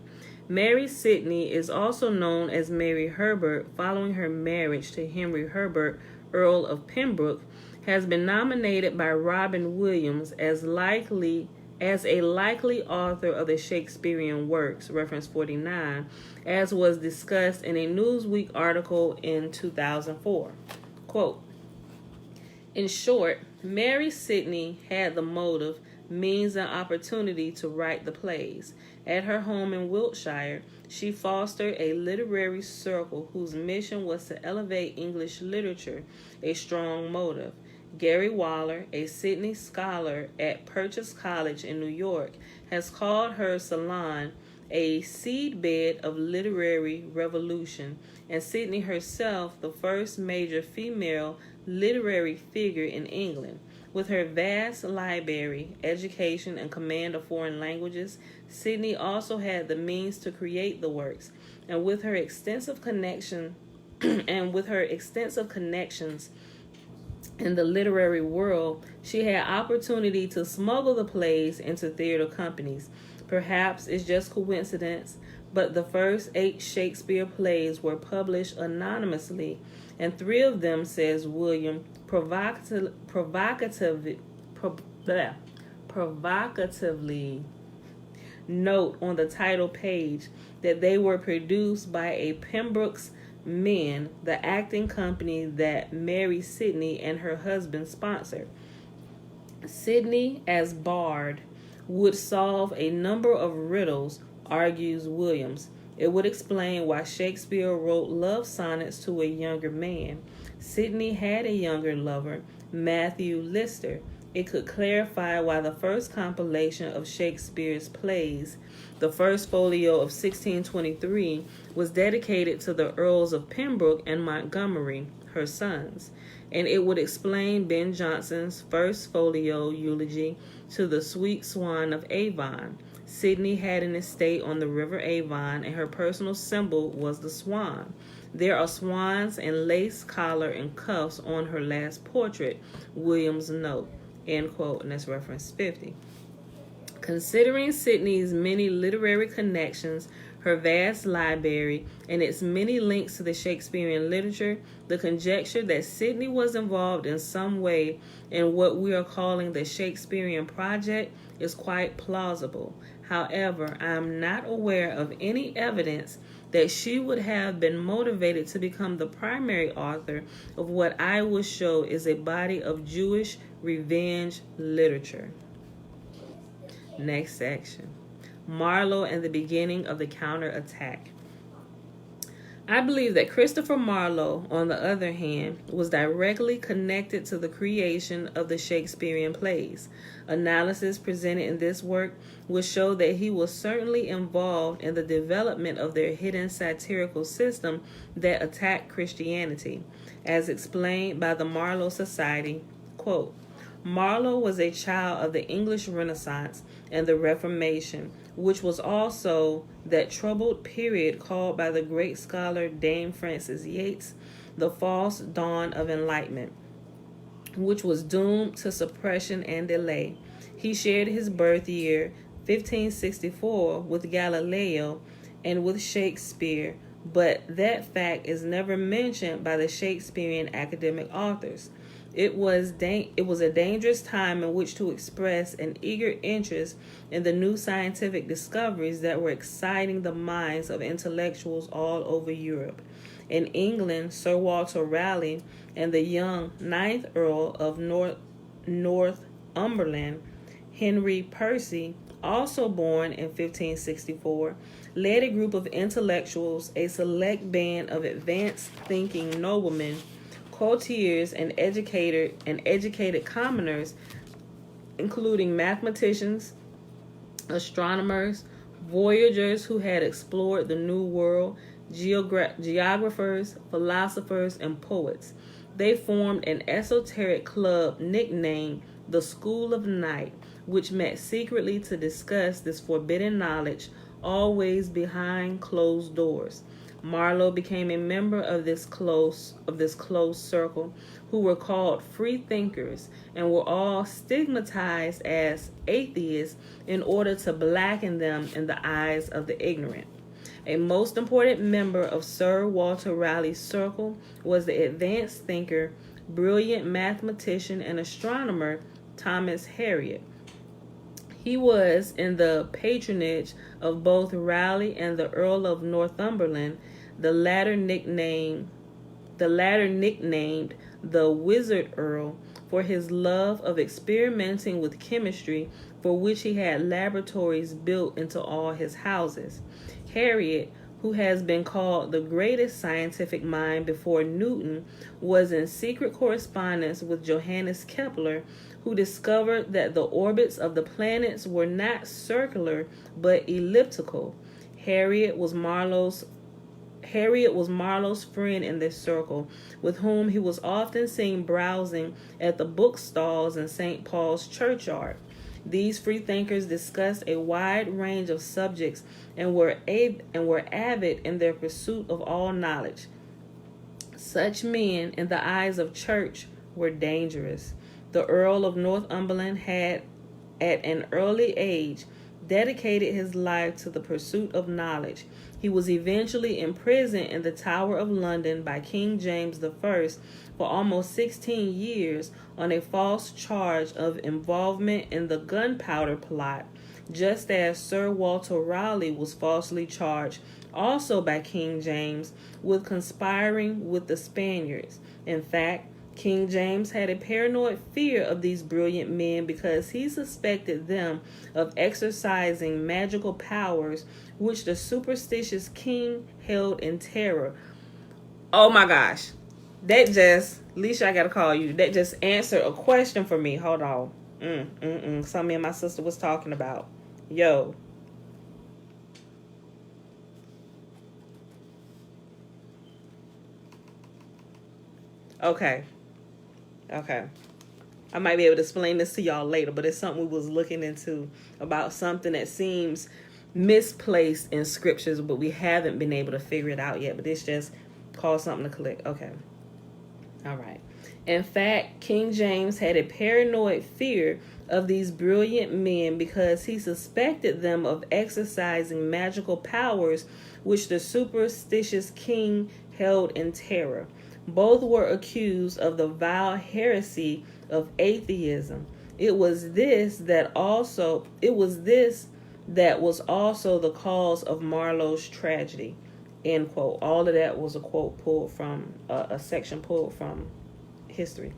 Mary Sidney is also known as Mary Herbert following her marriage to Henry Herbert, Earl of Pembroke, has been nominated by Robin Williams as a likely author of the Shakespearean works, reference 49, as was discussed in a Newsweek article in 2004. Quote, in short, Mary Sidney had the motive, means, and opportunity to write the plays. At her home in Wiltshire, she fostered a literary circle whose mission was to elevate English literature, a strong motive. Gary Waller, a Sidney scholar at Purchase College in New York, has called her salon a seedbed of literary revolution, and Sidney herself the first major female literary figure in England. With her vast library, education, and command of foreign languages, Sidney also had the means to create the works, and with her extensive connections in the literary world, she had opportunity to smuggle the plays into theater companies. Perhaps it's just coincidence, but the first 8 Shakespeare plays were published anonymously, and 3 of them, says William, provocatively note on the title page that they were produced by a Pembroke's Men, the acting company that Mary Sidney and her husband sponsored. Sidney, as bard, would solve a number of riddles, argues Williams. It would explain why Shakespeare wrote love sonnets to a younger man. Sidney had a younger lover, Matthew Lister. It could clarify why the first compilation of Shakespeare's plays, the First Folio of 1623, was dedicated to the Earls of Pembroke and Montgomery, her sons. And it would explain Ben Jonson's First Folio eulogy to the Sweet Swan of Avon. Sidney had an estate on the River Avon, and her personal symbol was the swan. There are swans and lace collar and cuffs on her last portrait, Williams note. End quote, and that's reference 50. Considering Sidney's many literary connections, her vast library, and its many links to the Shakespearean literature, the conjecture that Sidney was involved in some way in what we are calling the Shakespearean project is quite plausible. However, I am not aware of any evidence that she would have been motivated to become the primary author of what I will show is a body of Jewish revenge literature. Next section. Marlowe and the beginning of the counterattack. I believe that Christopher Marlowe, on the other hand, was directly connected to the creation of the Shakespearean plays. Analysis presented in this work will show that he was certainly involved in the development of their hidden satirical system that attacked Christianity. As explained by the Marlowe Society, quote, Marlowe was a child of the English Renaissance and the Reformation, which was also that troubled period called by the great scholar Dame Frances Yates the false dawn of enlightenment, which was doomed to suppression and delay. He shared his birth year, 1564, with Galileo and with Shakespeare, but that fact is never mentioned by the Shakespearean academic authors. It was a dangerous time in which to express an eager interest in the new scientific discoveries that were exciting the minds of intellectuals all over Europe. In England, Sir Walter Raleigh and the young 9th Earl of Northumberland, Henry Percy, also born in 1564, led a group of intellectuals, a select band of advanced thinking noblemen, courtiers, and educated commoners, including mathematicians, astronomers, voyagers who had explored the New World, geographers, philosophers, and poets. They formed an esoteric club nicknamed the School of Night, which met secretly to discuss this forbidden knowledge, always behind closed doors. Marlowe became a member of this closed circle, who were called free thinkers and were all stigmatized as atheists in order to blacken them in the eyes of the ignorant. A most important member of Sir Walter Raleigh's circle was the advanced thinker, brilliant mathematician, and astronomer Thomas Harriot. He was in the patronage of both Raleigh and the Earl of Northumberland, the latter nicknamed the Wizard Earl for his love of experimenting with chemistry, for which he had laboratories built into all his houses. Harriot, who has been called the greatest scientific mind before Newton, was in secret correspondence with Johannes Kepler, who discovered that the orbits of the planets were not circular but elliptical. Harriot was Marlowe's friend in this circle, with whom he was often seen browsing at the bookstalls in St. Paul's churchyard. These freethinkers discussed a wide range of subjects and were avid in their pursuit of all knowledge. Such men, in the eyes of church, were dangerous. The Earl of Northumberland had, at an early age, dedicated his life to the pursuit of knowledge. He was eventually imprisoned in the Tower of London by King James I for almost 16 years on a false charge of involvement in the Gunpowder Plot, just as Sir Walter Raleigh was falsely charged, also by King James, with conspiring with the Spaniards. In fact, King James had a paranoid fear of these brilliant men because he suspected them of exercising magical powers which the superstitious king held in terror. Oh my gosh. Leisha, I gotta call you. That just answered a question for me. Hold on. Something me and my sister was talking about. Yo. Okay. I might be able to explain this to y'all later, but it's something we was looking into about something that seems misplaced in scriptures, but we haven't been able to figure it out yet. But it's just caused something to click. Okay. All right. In fact, King James had a paranoid fear of these brilliant men because he suspected them of exercising magical powers which the superstitious king held in terror. Both were accused of the vile heresy of atheism. It was this that was also the cause of Marlowe's tragedy. End quote. All of that was a quote pulled from a section pulled from history.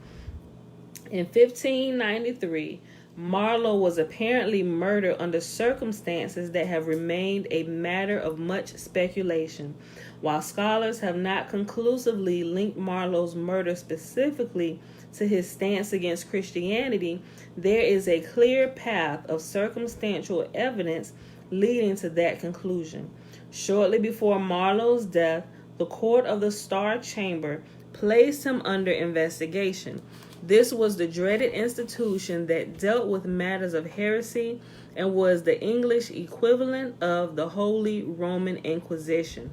In 1593, Marlowe was apparently murdered under circumstances that have remained a matter of much speculation. While scholars have not conclusively linked Marlowe's murder specifically to his stance against Christianity, there is a clear path of circumstantial evidence leading to that conclusion. Shortly before Marlowe's death, the court of the Star Chamber placed him under investigation. This was the dreaded institution that dealt with matters of heresy and was the English equivalent of the Holy Roman Inquisition.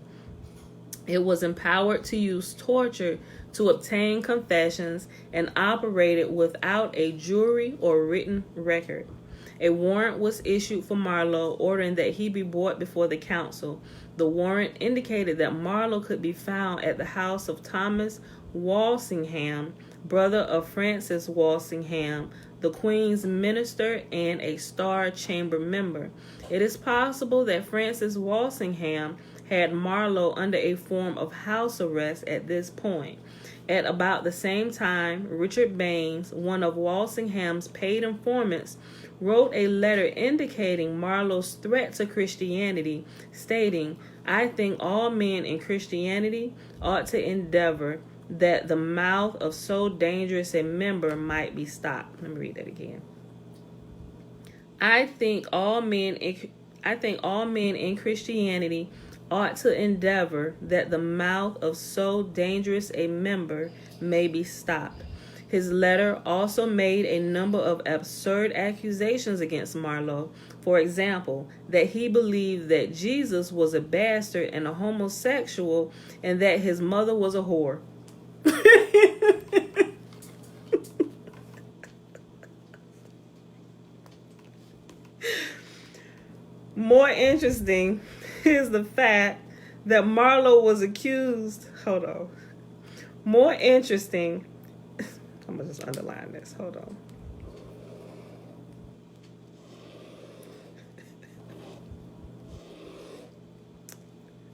It was empowered to use torture to obtain confessions and operated without a jury or written record. A warrant was issued for Marlowe, ordering that he be brought before the council. The warrant indicated that Marlowe could be found at the house of Thomas Walsingham, brother of Francis Walsingham, the Queen's minister and a Star Chamber member. It is possible that Francis Walsingham had Marlowe under a form of house arrest at this point. At about the same time, Richard Baines, one of Walsingham's paid informants, wrote a letter indicating Marlowe's threat to Christianity, stating, "I think all men in Christianity ought to endeavor that the mouth of so dangerous a member might be stopped." Let me read that again. I think all men in Christianity ought to endeavor that the mouth of so dangerous a member may be stopped. His letter also made a number of absurd accusations against Marlowe. For example, that he believed that Jesus was a bastard and a homosexual and that his mother was a whore. More interesting is the fact that Marlowe was accused. Hold on. More interesting. I'm going to just underline this. Hold on.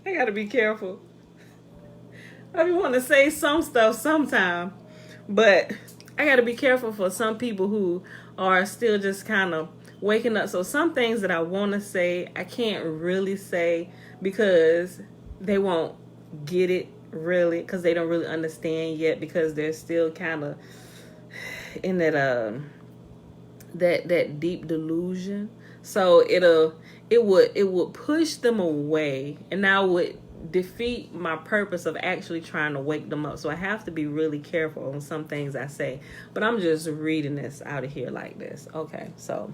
I got to be careful. I want to say some stuff sometime, but I got to be careful for some people who are still just kind of waking up. So some things that I want to say, I can't really say because they won't get it really, because they don't really understand yet, because they're still kind of in that that deep delusion. So it would push them away, and I would defeat my purpose of actually trying to wake them up. So I have to be really careful on some things I say. But I'm just reading this out of here like this. Okay, so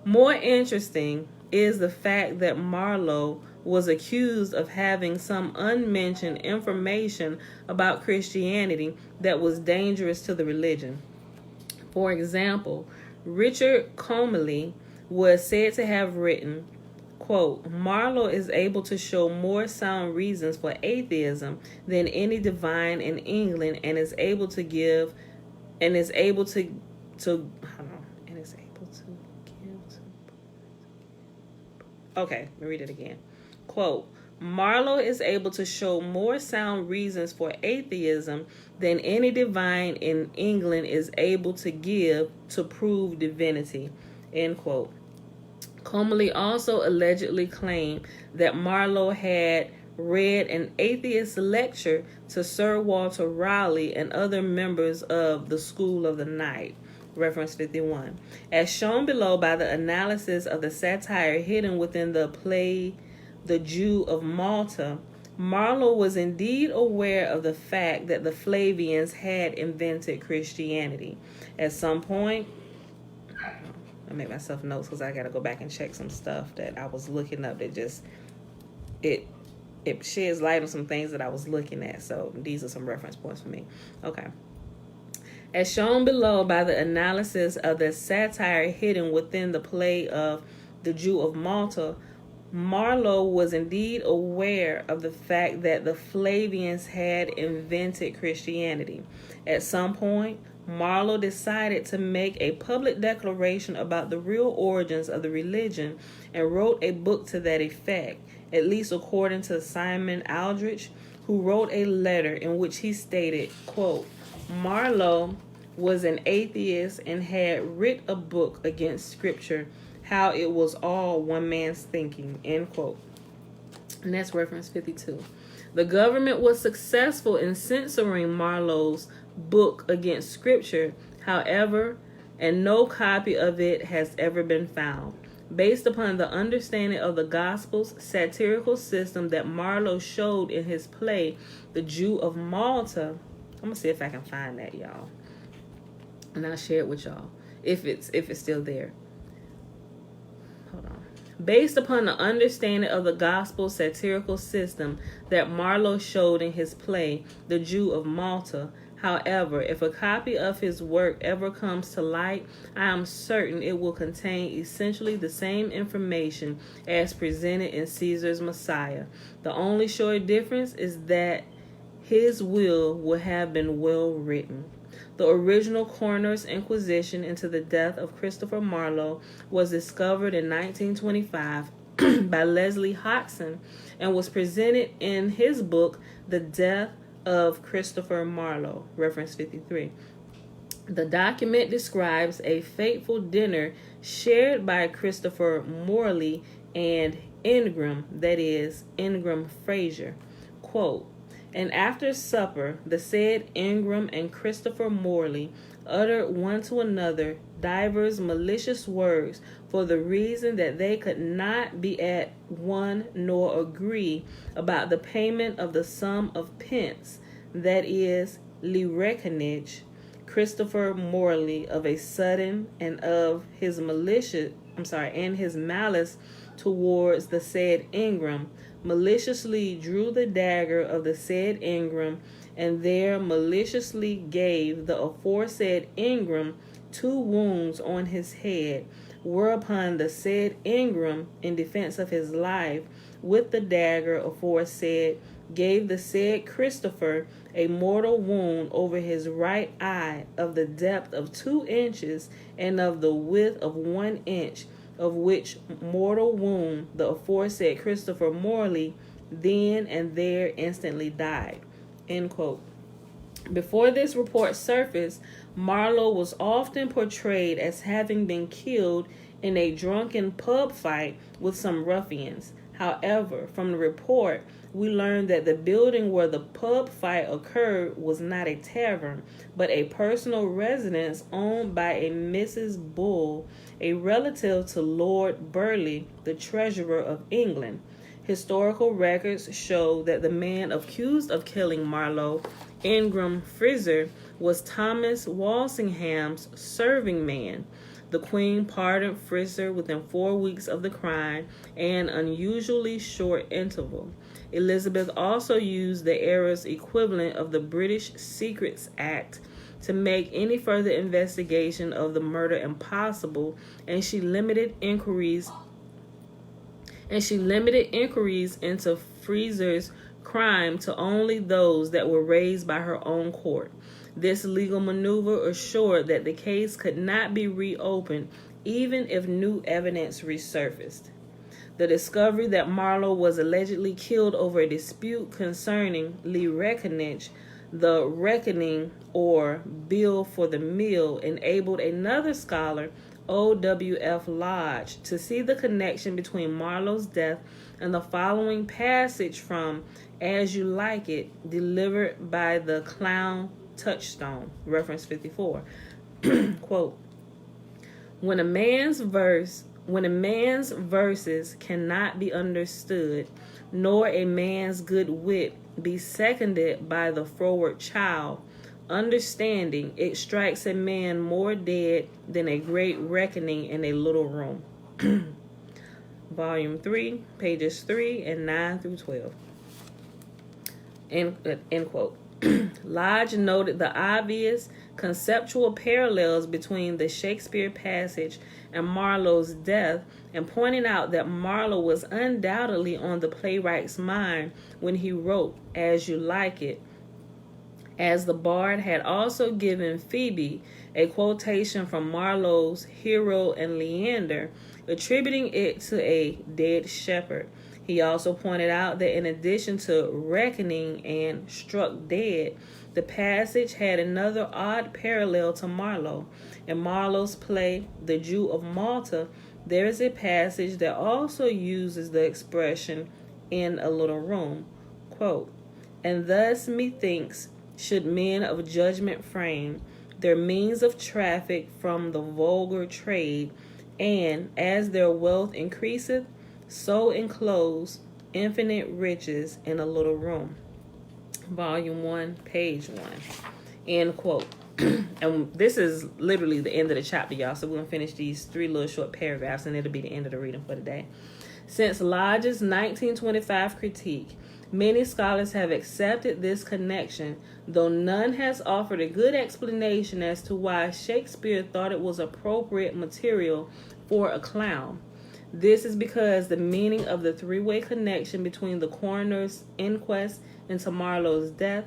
more interesting is the fact that Marlowe was accused of having some unmentioned information about Christianity that was dangerous to the religion. For example, Richard Comely was said to have written, quote, "Marlowe is able to show more sound reasons for atheism than any divine in England and is able to give Okay, let me read it again. Quote, "Marlowe is able to show more sound reasons for atheism than any divine in England is able to give to prove divinity." End quote. Comely also allegedly claimed that Marlowe had read an atheist lecture to Sir Walter Raleigh and other members of the School of the Night. Reference 51. As shown below by the analysis of the satire hidden within the play The Jew of Malta, Marlowe was indeed aware of the fact that the Flavians had invented Christianity. At some point, I make myself notes because I got to go back and check some stuff that I was looking up that just, it sheds light on some things that I was looking at. So these are some reference points for me. Okay. As shown below by the analysis of the satire hidden within the play of The Jew of Malta, Marlowe was indeed aware of the fact that the Flavians had invented Christianity. At some point, Marlowe decided to make a public declaration about the real origins of the religion and wrote a book to that effect, at least according to Simon Aldrich, who wrote a letter in which he stated, quote, "Marlowe was an atheist and had writ a book against Scripture, how it was all one man's thinking, end quote. And that's reference 52. The government was successful in censoring Marlowe's book against Scripture, however, and no copy of it has ever been found. Based upon the understanding of the Gospel's satirical system that Marlowe showed in his play, The Jew of Malta, I'm going to see if I can find that, y'all. And I'll share it with y'all, if it's still there. Hold on. Based upon the understanding of the Gospel's satirical system that Marlowe showed in his play, The Jew of Malta, however, if a copy of his work ever comes to light, I am certain it will contain essentially the same information as presented in Caesar's Messiah. The only sure difference is that his will have been well written. The original Coroner's Inquisition into the death of Christopher Marlowe was discovered in 1925 by Leslie Hodgson and was presented in his book, The Death of Christopher Marlowe, reference 53. The document describes a fateful dinner shared by Christopher Morley and Ingram, that is, Ingram Fraser. Quote, and after supper, the said Ingram and Christopher Morley uttered one to another divers malicious words for the reason that they could not be at one nor agree about the payment of the sum of pence, that is, lirecanage, Christopher Morley of a sudden and of his his malice towards the said Ingram, maliciously drew the dagger of the said Ingram, and there maliciously gave the aforesaid Ingram 2 wounds on his head, whereupon the said Ingram, in defense of his life, with the dagger aforesaid, gave the said Christopher a mortal wound over his right eye of the depth of 2 inches and of the width of 1 inch, of which mortal wound the aforesaid Christopher Morley then and there instantly died. End quote. Before this report surfaced, Marlowe was often portrayed as having been killed in a drunken pub fight with some ruffians. However, from the report, we learned that the building where the pub fight occurred was not a tavern, but a personal residence owned by a Mrs. Bull, a relative to Lord Burleigh, the Treasurer of England. Historical records show that the man accused of killing Marlowe, Ingram Fraser, was Thomas Walsingham's serving man. The Queen pardoned Fraser within 4 weeks of the crime, an unusually short interval. Elizabeth also used the era's equivalent of the British Secrets Act to make any further investigation of the murder impossible, and she limited inquiries into Fraser's crime to only those that were raised by her own court. This legal maneuver assured that the case could not be reopened even if new evidence resurfaced. The discovery that Marlowe was allegedly killed over a dispute concerning lirecanage, the reckoning or bill for the meal, enabled another scholar, O.W.F. Lodge, to see the connection between Marlowe's death and the following passage from As You Like It, delivered by the clown Touchstone, reference 54. Quote, when a man's verses cannot be understood, nor a man's good wit be seconded by the froward child, understanding, it strikes a man more dead than a great reckoning in a little room. Volume 3, pages 3 and 9 through 12. End quote. Lodge noted the obvious conceptual parallels between the Shakespeare passage and Marlowe's death, and pointing out that Marlowe was undoubtedly on the playwright's mind when he wrote As You Like It, as the bard had also given Phoebe a quotation from Marlowe's Hero and Leander, attributing it to a dead shepherd. He also pointed out that in addition to reckoning and struck dead, the passage had another odd parallel to Marlowe. In Marlowe's play, The Jew of Malta, there is a passage that also uses the expression in a little room. Quote, "And thus methinks should men of judgment frame their means of traffic from the vulgar trade, and as their wealth increaseth, so enclose infinite riches in a little room." Volume 1, page 1. End quote. And this is literally the end of the chapter, y'all. So we're going to finish these 3 little short paragraphs, and it'll be the end of the reading for today. Since Lodge's 1925 critique, many scholars have accepted this connection, though none has offered a good explanation as to why Shakespeare thought it was appropriate material for a clown. This is because the meaning of the 3-way connection between the coroner's inquest into Marlowe's death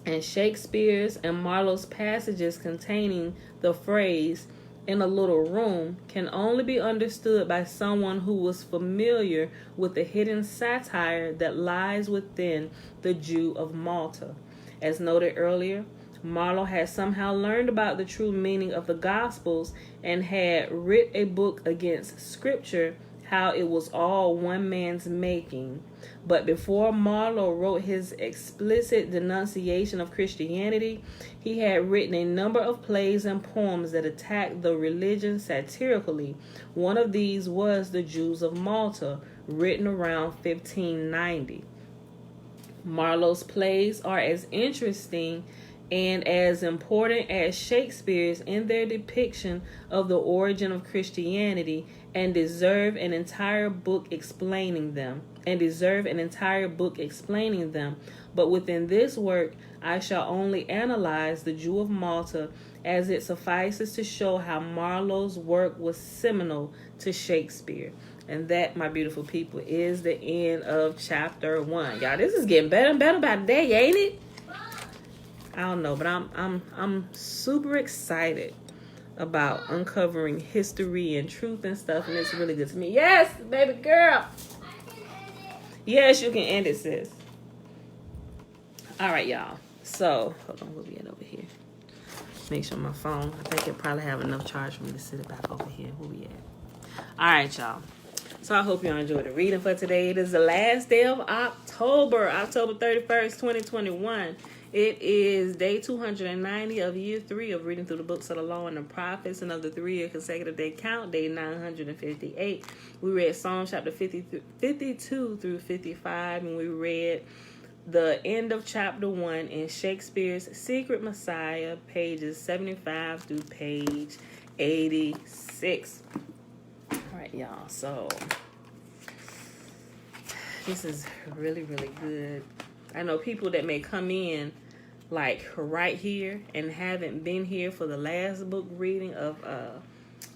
and Shakespeare's and Marlowe's passages containing the phrase "in a little room" can only be understood by someone who was familiar with the hidden satire that lies within The Jew of Malta. As noted earlier, Marlowe had somehow learned about the true meaning of the Gospels and had writ a book against Scripture, how it was all one man's making. But before Marlowe wrote his explicit denunciation of Christianity, he had written a number of plays and poems that attacked the religion satirically. One of these was The Jews of Malta, written around 1590. Marlowe's plays are as interesting and as important as Shakespeare's in their depiction of the origin of Christianity, and deserve an entire book explaining them. But within this work, I shall only analyze The Jew of Malta, as it suffices to show how Marlowe's work was seminal to Shakespeare. And that, my beautiful people, is the end of chapter 1. Y'all, this is getting better and better by the day, ain't it? I don't know, but I'm super excited about uncovering history and truth and stuff, and it's really good to me. Yes, baby girl. Yes, you can end it, sis. All right, y'all. So, hold on, where we at over here? Make sure my phone, I think it probably have enough charge for me to sit it back over here. Where we at? All right, y'all. So I hope y'all enjoyed the reading for today. It is the last day of October 31st, 2021. It is day 290 of year 3 of reading through the books of the law and the prophets, and of the 3-year consecutive day count, day 958. We read Psalm chapter 52 through 55, and we read the end of chapter 1 in Shakespeare's Secret Messiah, pages 75 through page 86. All right, y'all. So this is really, really good. I know people that may come in like right here and haven't been here for the last book reading of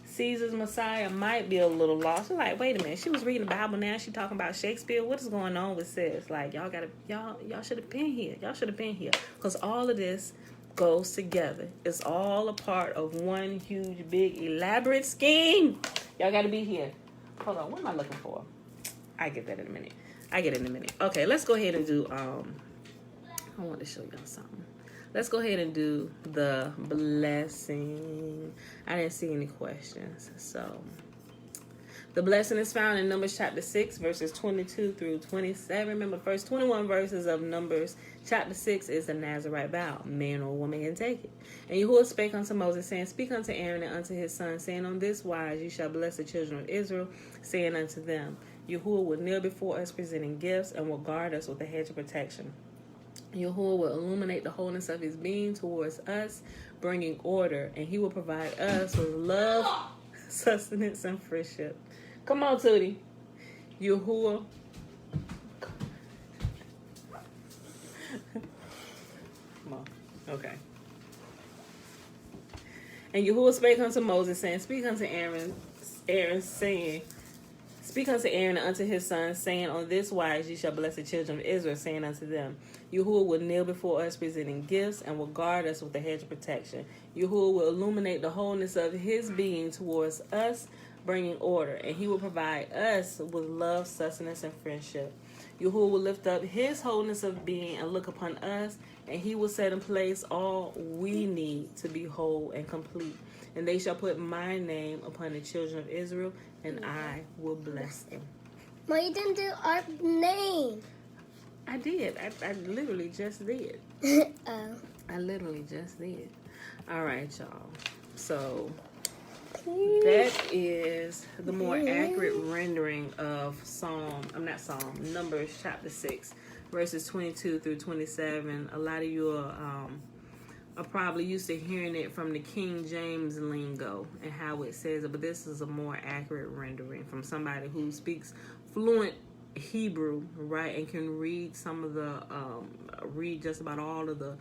Caesar's Messiah might be a little lost. They're like, wait a minute, she was reading the Bible, now she talking about Shakespeare. What is going on with sis? Like, y'all should have been here. Y'all should have been here. Because all of this goes together. It's all a part of one huge, big, elaborate scheme. Y'all got to be here. Hold on, what am I looking for? I get that in a minute. Okay, let's go ahead and do, I want to show y'all something. Let's go ahead and do the blessing. I didn't see any questions. So, the blessing is found in Numbers chapter 6, verses 22 through 27. Remember, the first 21 verses of Numbers chapter 6 is the Nazirite vow. Man or woman can take it. And Yahuwah spake unto Moses, saying, Speak unto Aaron and unto his sons, saying, On this wise you shall bless the children of Israel, saying unto them, Yahuwah will kneel before us, presenting gifts, and will guard us with a hedge of protection. Yahuwah will illuminate the wholeness of his being towards us, bringing order, and he will provide us with love, sustenance, and friendship. Come on, Tootie. Yahuwah. Come on. Okay. And Yahuwah spake unto Moses, saying, Speak unto Aaron, saying, Speak unto Aaron and unto his sons, saying, On this wise ye shall bless the children of Israel, saying unto them, Yahuwah will kneel before us, presenting gifts, and will guard us with a hedge of protection. Yahuwah will illuminate the wholeness of his being towards us, bringing order, and he will provide us with love, sustenance, and friendship. Yahuwah will lift up his wholeness of being and look upon us, and he will set in place all we need to be whole and complete. And they shall put my name upon the children of Israel, and I will bless them. Why you didn't do our name? I did. I literally just did. Oh. I literally just did. All right, y'all. So that is the more accurate rendering of Numbers chapter 6, verses 22 through 27. A lot of you are probably used to hearing it from the King James lingo and how it says it, but this is a more accurate rendering from somebody who speaks fluent Hebrew, right, and can read some of the read just about all of the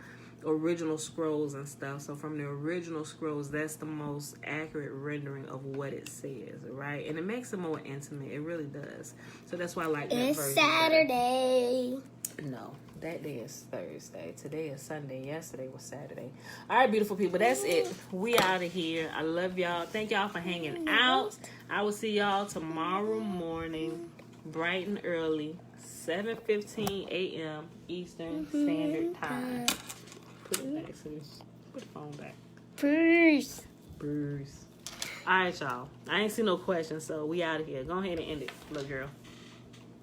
original scrolls and stuff. So from the original scrolls, that's the most accurate rendering of what it says, right? And it makes it more intimate. It really does. So that's why I like that It's version. Saturday. No, that day is Thursday. Today is Sunday. Yesterday was Saturday. All right, beautiful people, that's it. We out of here. I love y'all. Thank y'all for hanging out. I will see y'all tomorrow morning, bright and early, 7:15 a.m. Eastern Standard Time. Put it back, sis. Put the phone back. Peace. Bruce. All right, y'all. I ain't see no questions, so we out of here. Go ahead and end it, little girl.